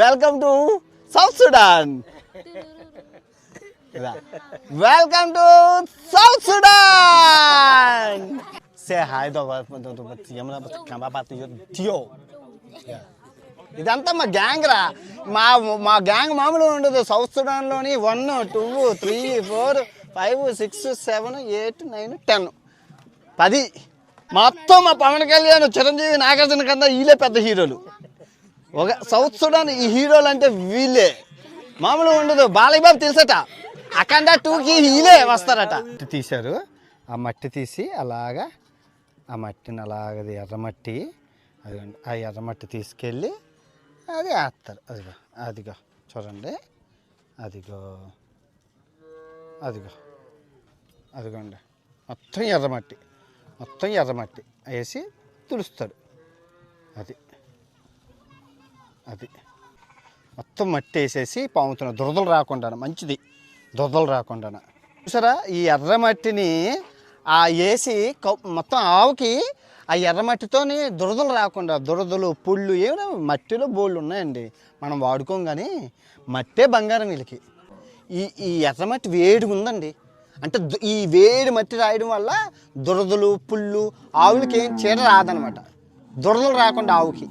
Welcome to south Sudan. Welcome to south Sudan. Say hi ఇదంతా మా gang రా. మా గ్యాంగ్ మామూలుగా ఉండదు. సౌత్ సుడాన్లోని 1 2 3 4 5 6 7 8 9 10 10 మొత్తం మా పవన్ కళ్యాణ్, చిరంజీవి, నాగార్జున కన్నా వీళ్ళే పెద్ద హీరోలు. ఒక సౌత్ సుడాన్ ఈ హీరోలు అంటే వీళ్ళే, మామూలుగా ఉండదు. బాలయ్య బాబు తెలుసట, అఖండ 2కి వీళ్ళే వస్తారట. తీశారు ఆ మట్టి తీసి అలాగా, ఆ మట్టిని అలాగది ఎర్రమట్టి, అదిగోండి ఆ ఎర్రమట్టి తీసుకెళ్ళి అది వేస్తారు. అదిగో అదిగో చూడండి, అదిగో అదిగో అదిగోండి మొత్తం ఎర్రమట్టి వేసి తుడుస్తాడు. అది అది మొత్తం మట్టి వేసేసి పాముతున్న దురదలు రాకుండా, మంచిది దురదలు రాకుండా. చూసారా ఈ ఎర్రమట్టిని వేసి మొత్తం ఆవుకి ఆ ఎర్రమట్టితోని దురదలు రాకుండా, దురదలు పుళ్ళు ఏమైనా మట్టిలో బోళ్ళు ఉన్నాయండి, మనం వాడుకోం. కానీ మట్టే బంగారం వీళ్ళకి. ఈ ఎర్రమట్టి వేడిగా ఉందండి, అంటే ఈ వేడి మట్టి రాయడం వల్ల దురదలు పుళ్ళు ఆవులకి ఏం చీడ రాదనమాట, దురదలు రాకుండా ఆవుకి.